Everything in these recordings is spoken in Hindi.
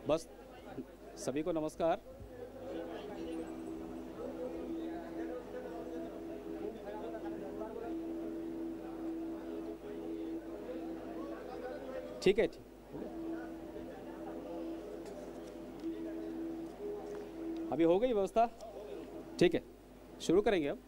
बस सभी को नमस्कार। ठीक है, ठीक। अभी हो गई व्यवस्था? ठीक है, शुरू करेंगे अब।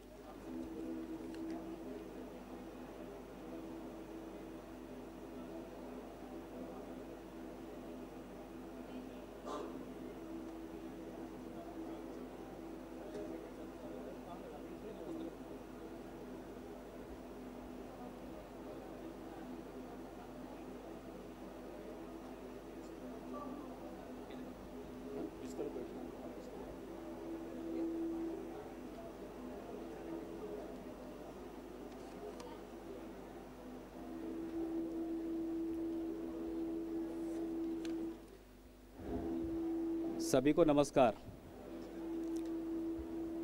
सभी को नमस्कार।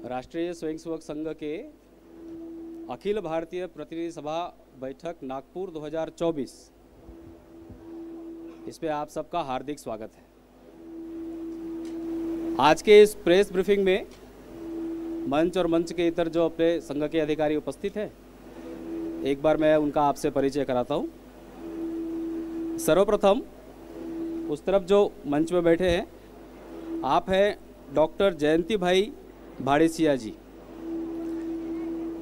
राष्ट्रीय स्वयंसेवक संघ के अखिल भारतीय प्रतिनिधि सभा बैठक नागपुर 2024, इसमें आप सबका हार्दिक स्वागत है। आज के इस प्रेस ब्रीफिंग में मंच और मंच के इतर जो अपने संघ के अधिकारी उपस्थित हैं, एक बार मैं उनका आपसे परिचय कराता हूं। सर्वप्रथम उस तरफ जो मंच में बैठे हैं, आप हैं डॉक्टर जयंती भाई भाड़ेसिया जी।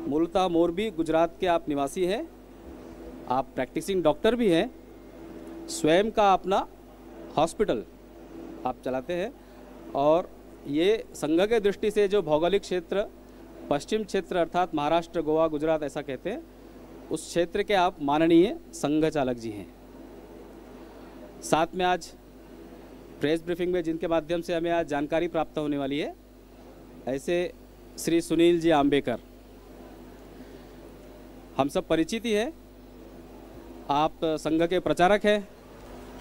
मूलतः मोरबी गुजरात के आप निवासी हैं। आप प्रैक्टिसिंग डॉक्टर भी हैं। स्वयं का अपना हॉस्पिटल आप चलाते हैं और ये संघ के दृष्टि से जो भौगोलिक क्षेत्र पश्चिम क्षेत्र अर्थात महाराष्ट्र, गोवा, गुजरात ऐसा कहते हैं, उस क्षेत्र के आप माननीय संघ चालक जी हैं। साथ में आज प्रेस ब्रीफिंग में जिनके माध्यम से हमें आज जानकारी प्राप्त होने वाली है, ऐसे श्री सुनील जी आंबेकर, हम सब परिचित ही हैं। आप संघ के प्रचारक हैं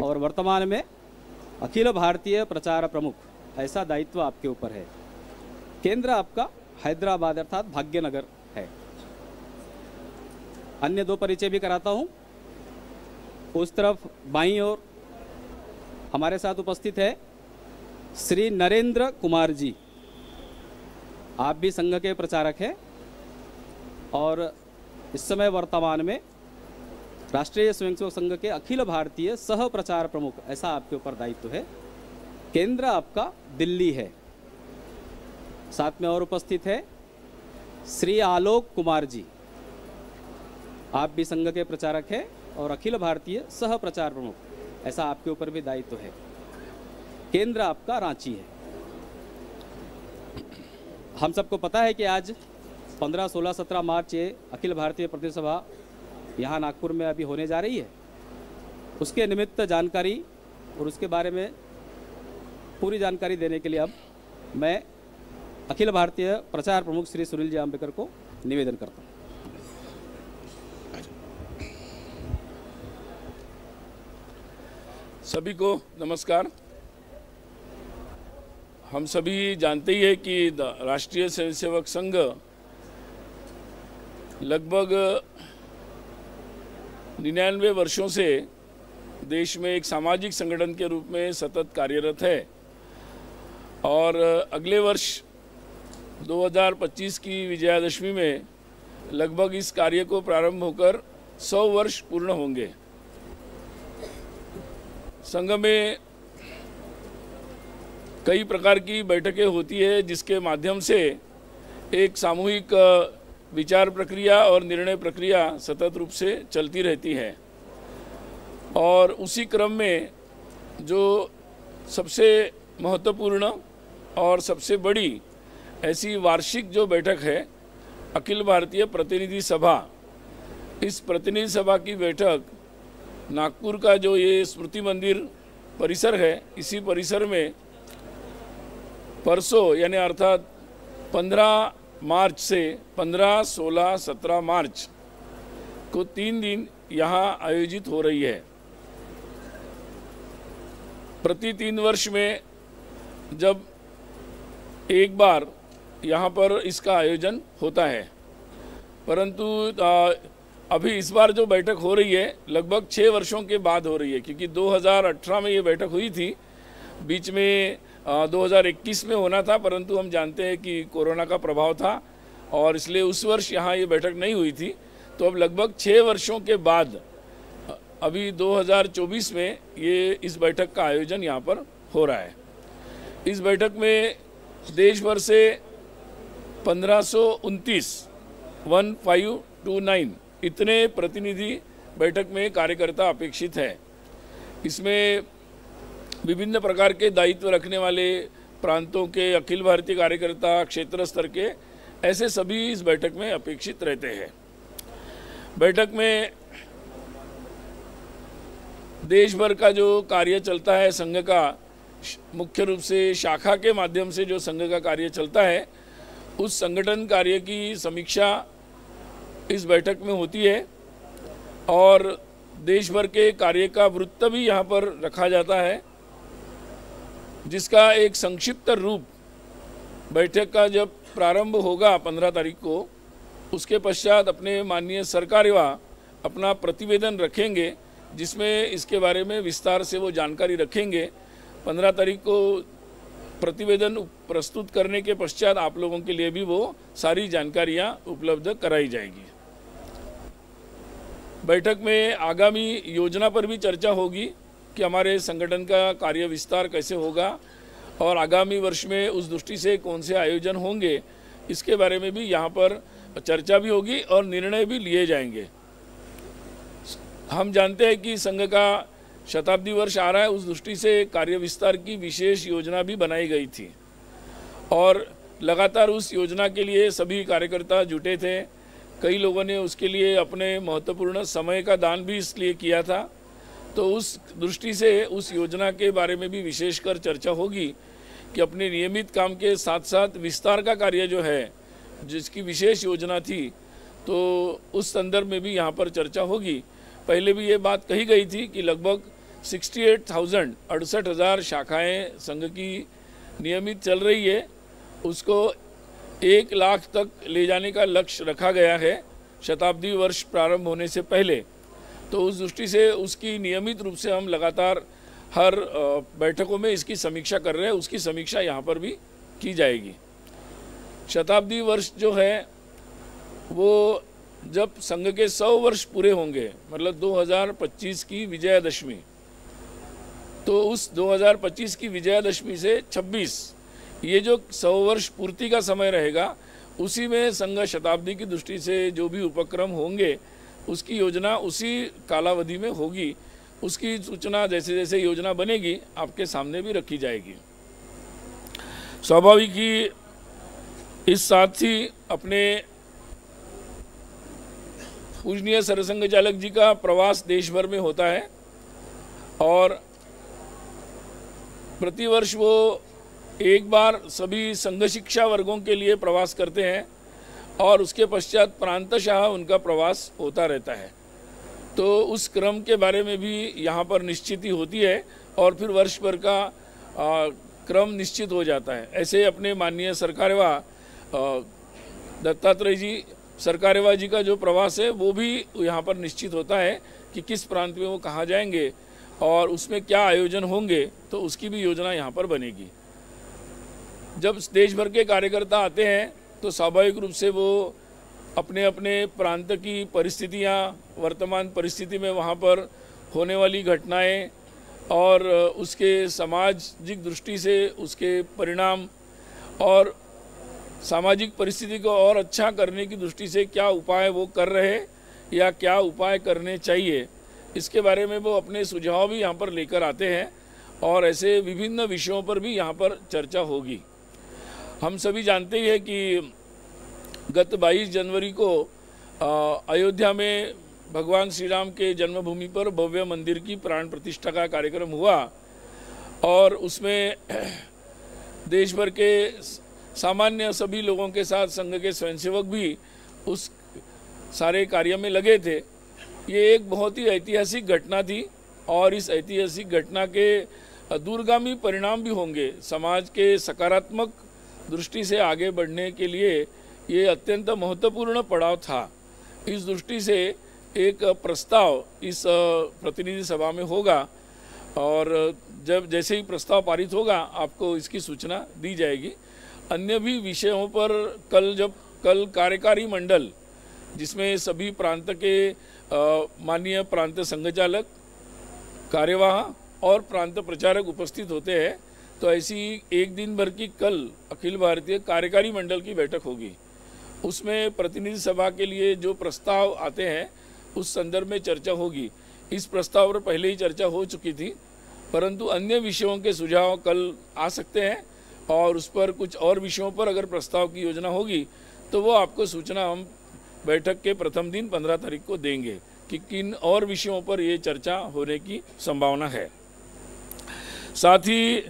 और वर्तमान में अखिल भारतीय प्रचार प्रमुख, ऐसा दायित्व आपके ऊपर है। केंद्र आपका हैदराबाद अर्थात भाग्यनगर है। अन्य दो परिचय भी कराता हूं। उस तरफ बाईं ओर हमारे साथ उपस्थित है श्री नरेंद्र कुमार जी। आप भी संघ के प्रचारक हैं और इस समय वर्तमान में राष्ट्रीय स्वयंसेवक संघ के अखिल भारतीय सह प्रचार प्रमुख, ऐसा आपके ऊपर दायित्व है। केंद्र आपका दिल्ली है। साथ में और उपस्थित है श्री आलोक कुमार जी। आप भी संघ के प्रचारक हैं और अखिल भारतीय सह प्रचार प्रमुख, ऐसा आपके ऊपर भी दायित्व है। केंद्र आपका रांची है। हम सबको पता है कि आज 15, 16, 17 मार्च ये अखिल भारतीय प्रतिनिधि सभा यहाँ नागपुर में अभी होने जा रही है। उसके निमित्त जानकारी और उसके बारे में पूरी जानकारी देने के लिए अब मैं अखिल भारतीय प्रचार प्रमुख श्री सुनील जी आंबेकर को निवेदन करता हूँ। सभी को नमस्कार। हम सभी जानते ही हैं कि राष्ट्रीय स्वयंसेवक संघ लगभग 99 वर्षों से देश में एक सामाजिक संगठन के रूप में सतत कार्यरत है और अगले वर्ष 2025 की विजयादशमी में लगभग इस कार्य को प्रारंभ होकर 100 वर्ष पूर्ण होंगे। संघ में कई प्रकार की बैठकें होती है जिसके माध्यम से एक सामूहिक विचार प्रक्रिया और निर्णय प्रक्रिया सतत रूप से चलती रहती है। और उसी क्रम में जो सबसे महत्वपूर्ण और सबसे बड़ी ऐसी वार्षिक जो बैठक है अखिल भारतीय प्रतिनिधि सभा, इस प्रतिनिधि सभा की बैठक नागपुर का जो ये स्मृति मंदिर परिसर है, इसी परिसर में परसों यानी अर्थात 15 मार्च से 15, 16, 17 मार्च को 3 दिन यहाँ आयोजित हो रही है। प्रति 3 वर्ष में जब एक बार यहाँ पर इसका आयोजन होता है, परंतु अभी इस बार जो बैठक हो रही है लगभग 6 वर्षों के बाद हो रही है, क्योंकि 2018 में ये बैठक हुई थी, बीच में 2021 में होना था, परंतु हम जानते हैं कि कोरोना का प्रभाव था और इसलिए उस वर्ष यहाँ ये बैठक नहीं हुई थी। तो अब लगभग 6 वर्षों के बाद अभी 2024 में ये इस बैठक का आयोजन यहाँ पर हो रहा है। इस बैठक में देश भर से 1529 इतने प्रतिनिधि बैठक में कार्यकर्ता अपेक्षित है। इसमें विभिन्न प्रकार के दायित्व रखने वाले प्रांतों के अखिल भारतीय कार्यकर्ता, क्षेत्र स्तर के, ऐसे सभी इस बैठक में अपेक्षित रहते हैं। बैठक में देश भर का जो कार्य चलता है संघ का, मुख्य रूप से शाखा के माध्यम से जो संघ का कार्य चलता है, उस संगठन कार्य की समीक्षा इस बैठक में होती है और देश भर के कार्य का वृत्त भी यहाँ पर रखा जाता है, जिसका एक संक्षिप्त रूप बैठक का जब प्रारंभ होगा 15 तारीख को, उसके पश्चात अपने माननीय सरकार्यवा अपना प्रतिवेदन रखेंगे, जिसमें इसके बारे में विस्तार से वो जानकारी रखेंगे। 15 तारीख को प्रतिवेदन प्रस्तुत करने के पश्चात आप लोगों के लिए भी वो सारी जानकारियाँ उपलब्ध कराई जाएगी। बैठक में आगामी योजना पर भी चर्चा होगी कि हमारे संगठन का कार्य विस्तार कैसे होगा और आगामी वर्ष में उस दृष्टि से कौन से आयोजन होंगे, इसके बारे में भी यहाँ पर चर्चा भी होगी और निर्णय भी लिए जाएंगे। हम जानते हैं कि संघ का शताब्दी वर्ष आ रहा है, उस दृष्टि से कार्य विस्तार की विशेष योजना भी बनाई गई थी और लगातार उस योजना के लिए सभी कार्यकर्ता जुटे थे। कई लोगों ने उसके लिए अपने महत्वपूर्ण समय का दान भी इसलिए किया था। तो उस दृष्टि से उस योजना के बारे में भी विशेषकर चर्चा होगी कि अपने नियमित काम के साथ साथ विस्तार का कार्य जो है, जिसकी विशेष योजना थी, तो उस संदर्भ में भी यहाँ पर चर्चा होगी। पहले भी ये बात कही गई थी कि लगभग 68,000 शाखाएं संघ की नियमित चल रही है, उसको 1 लाख तक ले जाने का लक्ष्य रखा गया है शताब्दी वर्ष प्रारंभ होने से पहले। तो उस दृष्टि से उसकी नियमित रूप से हम लगातार हर बैठकों में इसकी समीक्षा कर रहे हैं, उसकी समीक्षा यहाँ पर भी की जाएगी। शताब्दी वर्ष जो है वो जब संघ के 100 वर्ष पूरे होंगे, मतलब 2025 की विजयादशमी, तो उस 2025 की विजयादशमी से 26 ये जो 100 वर्ष पूर्ति का समय रहेगा, उसी में संघ शताब्दी की दृष्टि से जो भी उपक्रम होंगे उसकी योजना उसी कालावधि में होगी। उसकी सूचना जैसे जैसे योजना बनेगी आपके सामने भी रखी जाएगी। स्वाभाविक ही इस साथ ही अपने पूजनीय सरसंघ चालक जी का प्रवास देश भर में होता है और प्रतिवर्ष वो एक बार सभी संघ शिक्षा वर्गों के लिए प्रवास करते हैं और उसके पश्चात प्रांतशाह उनका प्रवास होता रहता है। तो उस क्रम के बारे में भी यहाँ पर निश्चिती होती है और फिर वर्ष भर का क्रम निश्चित हो जाता है। ऐसे अपने माननीय सरकार्यवा दत्तात्रेय जी सरकार्यवा जी का जो प्रवास है वो भी यहाँ पर निश्चित होता है कि किस प्रांत में वो कहाँ जाएंगे और उसमें क्या आयोजन होंगे, तो उसकी भी योजना यहाँ पर बनेगी। जब देश भर के कार्यकर्ता आते हैं तो स्वाभाविक रूप से वो अपने अपने प्रांत की परिस्थितियाँ, वर्तमान परिस्थिति में वहाँ पर होने वाली घटनाएं और उसके सामाजिक दृष्टि से उसके परिणाम और सामाजिक परिस्थिति को और अच्छा करने की दृष्टि से क्या उपाय वो कर रहे या क्या उपाय करने चाहिए, इसके बारे में वो अपने सुझाव भी यहाँ पर लेकर आते हैं और ऐसे विभिन्न विषयों पर भी यहाँ पर चर्चा होगी। हम सभी जानते ही हैं कि गत 22 जनवरी को अयोध्या में भगवान श्री राम के जन्मभूमि पर भव्य मंदिर की प्राण प्रतिष्ठा का कार्यक्रम हुआ और उसमें देश भर के सामान्य सभी लोगों के साथ संघ के स्वयंसेवक भी उस सारे कार्य में लगे थे। ये एक बहुत ही ऐतिहासिक घटना थी और इस ऐतिहासिक घटना के दूरगामी परिणाम भी होंगे। समाज के सकारात्मक दृष्टि से आगे बढ़ने के लिए ये अत्यंत महत्वपूर्ण पड़ाव था। इस दृष्टि से एक प्रस्ताव इस प्रतिनिधि सभा में होगा और जब जैसे ही प्रस्ताव पारित होगा आपको इसकी सूचना दी जाएगी। अन्य भी विषयों पर कल कार्यकारी मंडल जिसमें सभी प्रांत के माननीय प्रांत संघचालक, कार्यवाह और प्रांत प्रचारक उपस्थित होते हैं, तो ऐसी एक दिन भर की कल अखिल भारतीय कार्यकारी मंडल की बैठक होगी। उसमें प्रतिनिधि सभा के लिए जो प्रस्ताव आते हैं उस संदर्भ में चर्चा होगी। इस प्रस्ताव पर पहले ही चर्चा हो चुकी थी, परंतु अन्य विषयों के सुझाव कल आ सकते हैं और उस पर कुछ और विषयों पर अगर प्रस्ताव की योजना होगी तो वो आपको सूचना हम बैठक के प्रथम दिन 15 तारीख को देंगे कि किन और विषयों पर ये चर्चा होने की संभावना है। साथ ही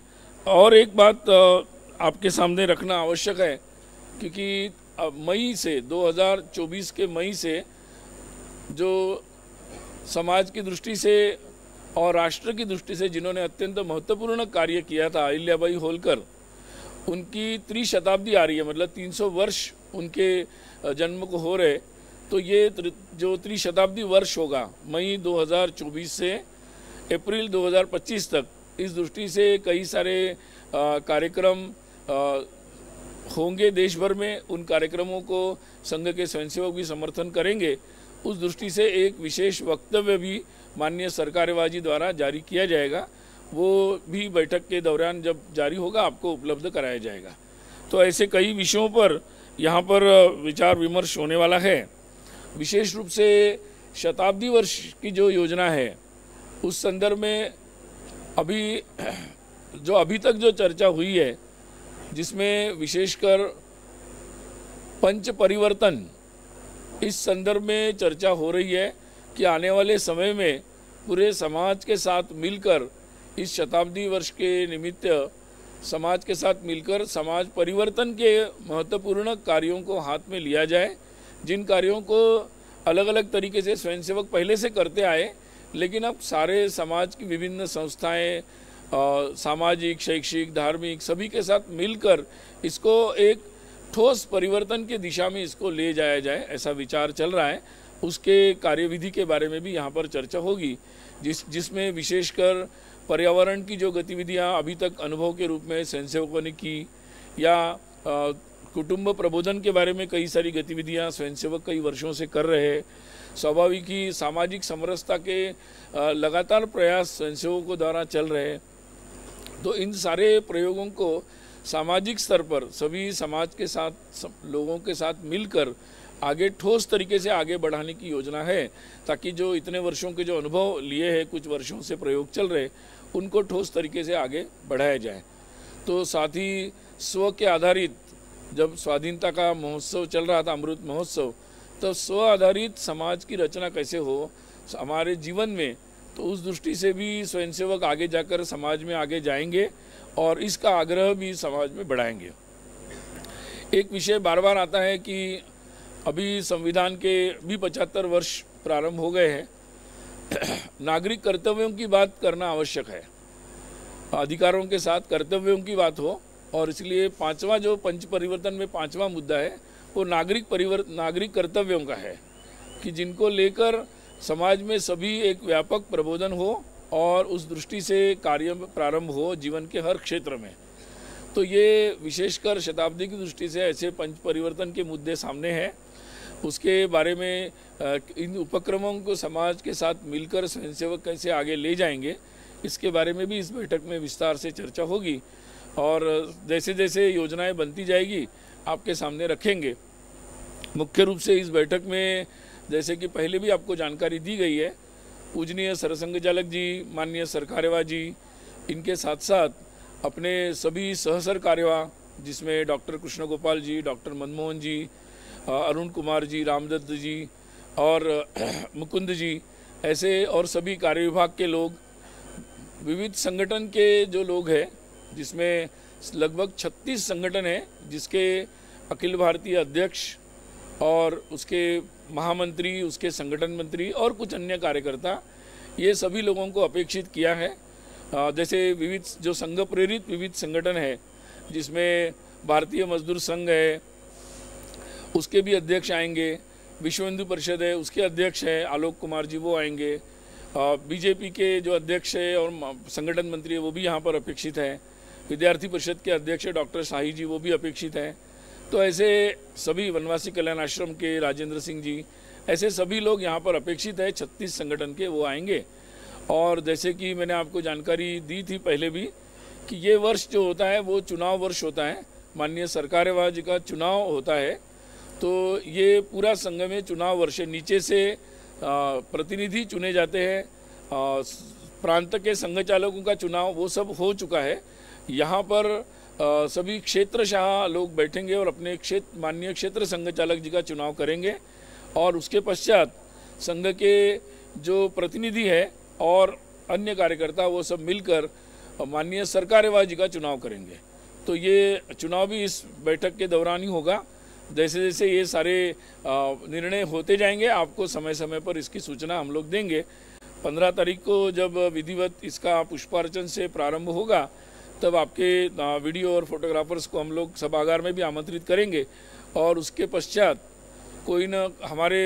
और एक बात आपके सामने रखना आवश्यक है, क्योंकि मई से 2024 के मई से जो समाज की दृष्टि से और राष्ट्र की दृष्टि से जिन्होंने अत्यंत महत्वपूर्ण कार्य किया था, अहिल्याबाई होलकर, उनकी त्रिशताब्दी आ रही है, मतलब 300 वर्ष उनके जन्म को हो रहे। तो ये जो त्रिशताब्दी वर्ष होगा मई 2024 से अप्रैल 2025 तक, इस दृष्टि से कई सारे कार्यक्रम होंगे देश भर में। उन कार्यक्रमों को संघ के स्वयंसेवक भी समर्थन करेंगे। उस दृष्टि से एक विशेष वक्तव्य भी माननीय सरकारेवाजी द्वारा जारी किया जाएगा, वो भी बैठक के दौरान जब जारी होगा आपको उपलब्ध कराया जाएगा। तो ऐसे कई विषयों पर यहाँ पर विचार विमर्श होने वाला है। विशेष रूप से शताब्दी वर्ष की जो योजना है उस संदर्भ में अभी तक जो चर्चा हुई है, जिसमें विशेषकर पंच परिवर्तन इस संदर्भ में चर्चा हो रही है कि आने वाले समय में पूरे समाज के साथ मिलकर इस शताब्दी वर्ष के निमित्त समाज के साथ मिलकर समाज परिवर्तन के महत्वपूर्ण कार्यों को हाथ में लिया जाए, जिन कार्यों को अलग अलग तरीके से स्वयंसेवक पहले से करते आए, लेकिन अब सारे समाज की विभिन्न संस्थाएं, सामाजिक, शैक्षिक, धार्मिक सभी के साथ मिलकर इसको एक ठोस परिवर्तन की दिशा में इसको ले जाया जाए, ऐसा विचार चल रहा है। उसके कार्यविधि के बारे में भी यहाँ पर चर्चा होगी, जिसमें विशेषकर पर्यावरण की जो गतिविधियाँ अभी तक अनुभव के रूप में स्वयंसेवकों ने की, या कुटुंब प्रबोधन के बारे में कई सारी गतिविधियाँ स्वयंसेवक कई वर्षों से कर रहे हैं। स्वाभाविक ही सामाजिक समरसता के लगातार प्रयास स्वयंसेवकों द्वारा चल रहे हैं। तो इन सारे प्रयोगों को सामाजिक स्तर पर सभी समाज के साथ लोगों के साथ मिलकर आगे ठोस तरीके से आगे बढ़ाने की योजना है, ताकि जो इतने वर्षों के जो अनुभव लिए हैं, कुछ वर्षों से प्रयोग चल रहे, उनको ठोस तरीके से आगे बढ़ाया जाए। तो साथ ही स्व के आधारित, जब स्वाधीनता का महोत्सव चल रहा था, अमृत महोत्सव, तो स्व आधारित समाज की रचना कैसे हो हमारे जीवन में, तो उस दृष्टि से भी स्वयंसेवक आगे जाकर समाज में आगे जाएंगे और इसका आग्रह भी समाज में बढ़ाएंगे। एक विषय बार बार आता है कि अभी संविधान के भी 75 वर्ष प्रारंभ हो गए हैं, नागरिक कर्तव्यों की बात करना आवश्यक है, अधिकारों के साथ कर्तव्यों की बात हो, और इसलिए पांचवा जो पंच परिवर्तन में पांचवा मुद्दा है वो नागरिक कर्तव्यों का है, कि जिनको लेकर समाज में सभी एक व्यापक प्रबोधन हो और उस दृष्टि से कार्य प्रारंभ हो जीवन के हर क्षेत्र में। तो ये विशेषकर शताब्दी की दृष्टि से ऐसे पंच परिवर्तन के मुद्दे सामने हैं। उसके बारे में इन उपक्रमों को समाज के साथ मिलकर स्वयंसेवक कैसे आगे ले जाएंगे, इसके बारे में भी इस बैठक में विस्तार से चर्चा होगी, और जैसे जैसे योजनाएं बनती जाएगी आपके सामने रखेंगे। मुख्य रूप से इस बैठक में, जैसे कि पहले भी आपको जानकारी दी गई है, पूजनीय सरसंघचालक जी, माननीय सरकार्यवाह जी, इनके साथ साथ अपने सभी सहसर कार्यवाह, जिसमें डॉक्टर कृष्ण गोपाल जी, डॉक्टर मनमोहन जी, अरुण कुमार जी, रामदत्त जी और मुकुंद जी, ऐसे और सभी कार्य विभाग के लोग, विविध संगठन के जो लोग हैं, जिसमें लगभग 36 संगठन हैं, जिसके अखिल भारतीय अध्यक्ष और उसके महामंत्री, उसके संगठन मंत्री और कुछ अन्य कार्यकर्ता, ये सभी लोगों को अपेक्षित किया है। जैसे विविध जो संघ प्रेरित विविध संगठन है, जिसमें भारतीय मजदूर संघ है, उसके भी अध्यक्ष आएंगे, विश्व हिंदू परिषद है उसके अध्यक्ष हैं आलोक कुमार जी, वो आएंगे। बीजेपी के जो अध्यक्ष है और संगठन मंत्री है वो भी यहाँ पर अपेक्षित है। विद्यार्थी परिषद के अध्यक्ष डॉक्टर शाही जी, वो भी अपेक्षित हैं। तो ऐसे सभी वनवासी कल्याण आश्रम के राजेंद्र सिंह जी, ऐसे सभी लोग यहाँ पर अपेक्षित है। 36 संगठन के वो आएंगे। और जैसे कि मैंने आपको जानकारी दी थी पहले भी कि ये वर्ष जो होता है वो चुनाव वर्ष होता है, माननीय सरकारेवाह जी का चुनाव होता है। तो ये पूरा संघ में चुनाव वर्ष है। नीचे से प्रतिनिधि चुने जाते हैं, प्रांत के संघ चालकों का चुनाव वो सब हो चुका है। यहाँ पर सभी क्षेत्रशाह लोग बैठेंगे और अपने माननीय क्षेत्र संघ चालक जी का चुनाव करेंगे। और उसके पश्चात संघ के जो प्रतिनिधि है और अन्य कार्यकर्ता वो सब मिलकर माननीय सरकारेवाह जी का चुनाव करेंगे। तो ये चुनाव भी इस बैठक के दौरान ही होगा। जैसे जैसे ये सारे निर्णय होते जाएंगे आपको समय समय पर इसकी सूचना हम लोग देंगे। 15 तारीख को जब विधिवत इसका पुष्पार्चन से प्रारंभ होगा तब आपके वीडियो और फोटोग्राफर्स को हम लोग सभागार में भी आमंत्रित करेंगे। और उसके पश्चात कोई न हमारे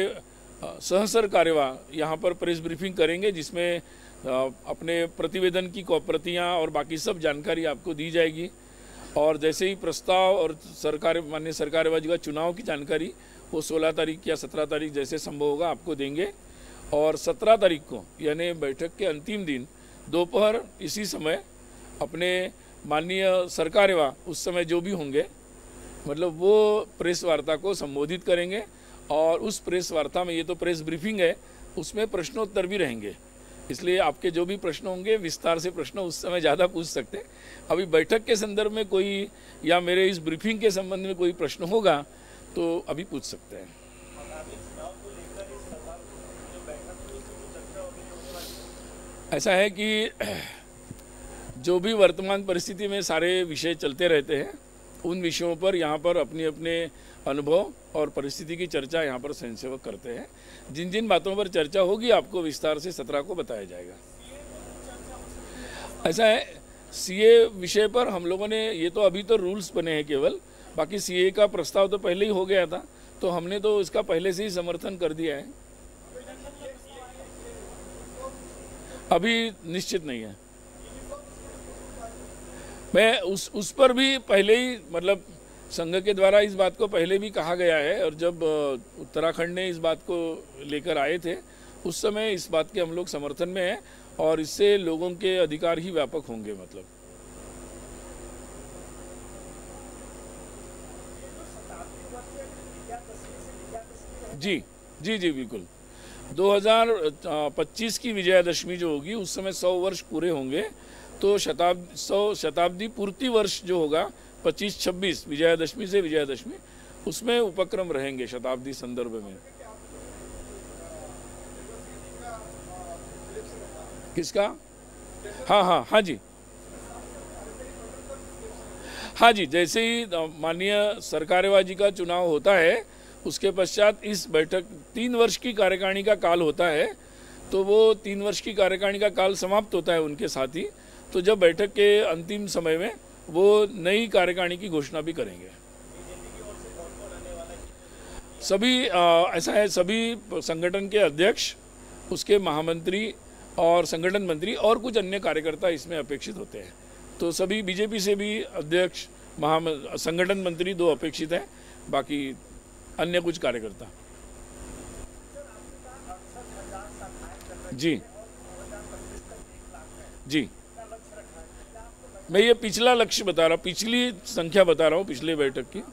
सहसर कार्यवाह यहाँ पर प्रेस ब्रीफिंग करेंगे, जिसमें अपने प्रतिवेदन की प्रतियाँ और बाकी सब जानकारी आपको दी जाएगी। और जैसे ही प्रस्ताव और माननीय सरकारेवाह जी का चुनाव की जानकारी वो 16 तारीख या 17 तारीख जैसे संभव होगा आपको देंगे। और 17 तारीख को यानी बैठक के अंतिम दिन दोपहर इसी समय अपने माननीय सरकारेवाह उस समय जो भी होंगे मतलब वो प्रेस वार्ता को संबोधित करेंगे। और उस प्रेस वार्ता में, ये तो प्रेस ब्रीफिंग है, उसमें प्रश्नोत्तर भी रहेंगे। इसलिए आपके जो भी प्रश्न होंगे विस्तार से प्रश्न उस समय ज़्यादा पूछ सकते हैं। अभी बैठक के संदर्भ में कोई या मेरे इस ब्रीफिंग के संबंध में कोई प्रश्न होगा तो अभी पूछ सकते हैं। ऐसा है कि जो भी वर्तमान परिस्थिति में सारे विषय चलते रहते हैं उन विषयों पर यहाँ पर अपने अपने अनुभव और परिस्थिति की चर्चा यहाँ पर स्वयंसेवक करते हैं। जिन जिन बातों पर चर्चा होगी आपको विस्तार से 17 को बताया जाएगा। ऐसा है, सीए विषय पर हम लोगों ने, ये तो अभी तो रूल्स बने हैं केवल, बाकी सीए का प्रस्ताव तो पहले ही हो गया था, तो हमने तो इसका पहले से ही समर्थन कर दिया है। अभी निश्चित नहीं है। मैं उस पर भी पहले ही मतलब संघ के द्वारा इस बात को पहले भी कहा गया है। और जब उत्तराखंड ने इस बात को लेकर आए थे उस समय इस बात के हम लोग समर्थन में हैं और इससे लोगों के अधिकार ही व्यापक होंगे। मतलब जी जी जी बिल्कुल। 2025 की विजयादशमी जो होगी उस समय 100 वर्ष पूरे होंगे। तो शताब्दी पूर्ति वर्ष जो होगा 25-26 विजयादशमी से विजयादशमी, उसमें उपक्रम रहेंगे शताब्दी संदर्भ में। किसका? हाँ जी हाँ जी। जैसे ही माननीय सरकारेवाह जी का चुनाव होता है उसके पश्चात इस बैठक 3 वर्ष की कार्यकारिणी का काल होता है। तो वो 3 वर्ष की कार्यकारिणी का काल समाप्त होता है उनके साथ ही। तो जब बैठक के अंतिम समय में वो नई कार्यकारिणी की घोषणा भी करेंगे। सभी ऐसा है, सभी संगठन के अध्यक्ष, उसके महामंत्री और संगठन मंत्री और कुछ अन्य कार्यकर्ता इसमें अपेक्षित होते हैं। तो सभी बीजेपी से भी अध्यक्ष, संगठन मंत्री 2 अपेक्षित हैं, बाकी अन्य कुछ कार्यकर्ता। जी जी, मैं ये पिछला लक्ष्य बता रहा हूँ, पिछली संख्या बता रहा हूँ पिछले बैठक की।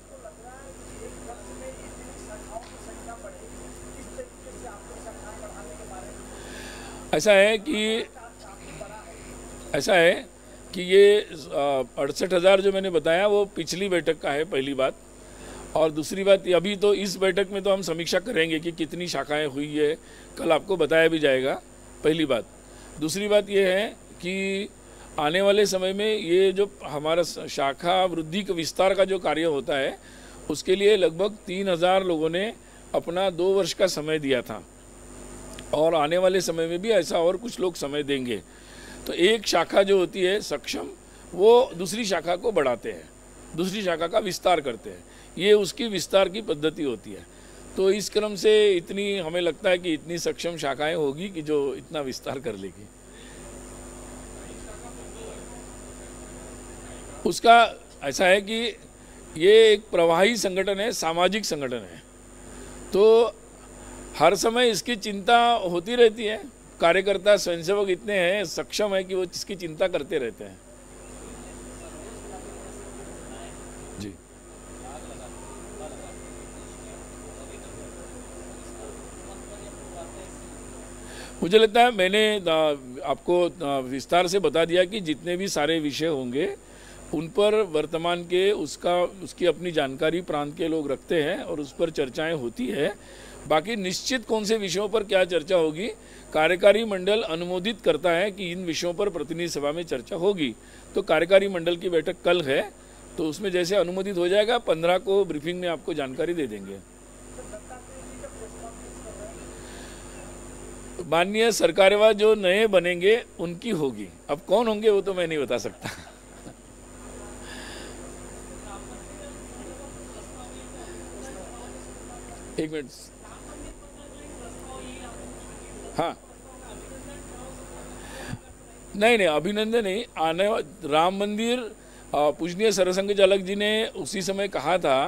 ऐसा है कि ये 68,000 जो मैंने बताया वो पिछली बैठक का है, पहली बात। और दूसरी बात, अभी तो इस बैठक में तो हम समीक्षा करेंगे कि कितनी शाखाएं हुई है, कल आपको बताया भी जाएगा, पहली बात। दूसरी बात ये है कि आने वाले समय में ये जो हमारा शाखा वृद्धि का विस्तार का जो कार्य होता है उसके लिए लगभग 3,000 लोगों ने अपना 2 वर्ष का समय दिया था और आने वाले समय में भी ऐसा और कुछ लोग समय देंगे। तो एक शाखा जो होती है सक्षम, वो दूसरी शाखा को बढ़ाते हैं, दूसरी शाखा का विस्तार करते हैं, ये उसकी विस्तार की पद्धति होती है। तो इस क्रम से इतनी हमें लगता है कि इतनी सक्षम शाखाएं होगी कि जो इतना विस्तार कर लेगी। उसका ऐसा है कि ये एक प्रवाही संगठन है, सामाजिक संगठन है, तो हर समय इसकी चिंता होती रहती है। कार्यकर्ता स्वयंसेवक इतने हैं, सक्षम है कि वो इसकी चिंता करते रहते हैं। जी, मुझे लगता है मैंने आपको विस्तार से बता दिया कि जितने भी सारे विषय होंगे उन पर वर्तमान के उसकी अपनी जानकारी प्रांत के लोग रखते हैं और उस पर चर्चाएं होती है। बाकी निश्चित कौन से विषयों पर क्या चर्चा होगी, कार्यकारी मंडल अनुमोदित करता है कि इन विषयों पर प्रतिनिधि सभा में चर्चा होगी। तो कार्यकारी मंडल की बैठक कल है, तो उसमें जैसे अनुमोदित हो जाएगा 15 को ब्रीफिंग में आपको जानकारी दे देंगे। माननीय सरकारेवा जो नए बनेंगे उनकी होगी, अब कौन होंगे वो तो मैं नहीं बता सकता। एक मिनट, हाँ, नहीं, अभिनंदन नहीं, आने राम मंदिर पूजनीय सरसंघ चालक जी ने उसी समय कहा था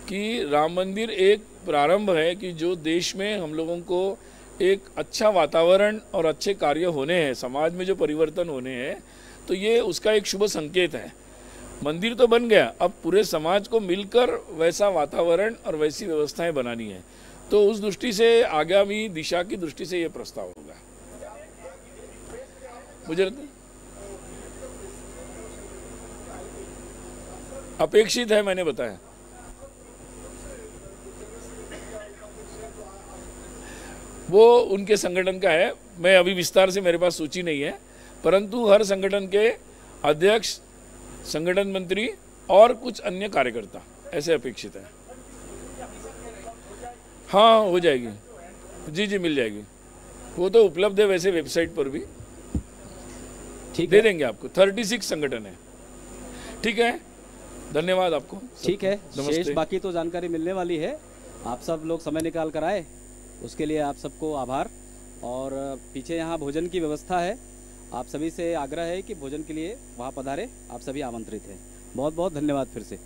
कि राम मंदिर एक प्रारंभ है कि जो देश में हम लोगों को एक अच्छा वातावरण और अच्छे कार्य होने हैं, समाज में जो परिवर्तन होने हैं, तो ये उसका एक शुभ संकेत है। मंदिर तो बन गया, अब पूरे समाज को मिलकर वैसा वातावरण और वैसी व्यवस्थाएं बनानी है। तो उस दृष्टि से आगामी दिशा की दृष्टि से ये प्रस्ताव होगा। मुझे अपेक्षित है, मैंने बताया। वो उनके संगठन का है, मैं अभी विस्तार से मेरे पास सूची नहीं है, परंतु हर संगठन के अध्यक्ष, संगठन मंत्री और कुछ अन्य कार्यकर्ता ऐसे अपेक्षित है। हाँ, हो जाएगी, जी मिल जाएगी, वो तो उपलब्ध है वैसे वेबसाइट पर भी, ठीक दे देंगे आपको। 36 संगठन है। ठीक है, धन्यवाद आपको। ठीक है, शेष बाकी तो जानकारी मिलने वाली है। आप सब लोग समय निकाल कर आए, उसके लिए आप सबको आभार। और पीछे यहाँ भोजन की व्यवस्था है, आप सभी से आग्रह है कि भोजन के लिए वहाँ पधारे, आप सभी आमंत्रित हैं। बहुत बहुत धन्यवाद फिर से।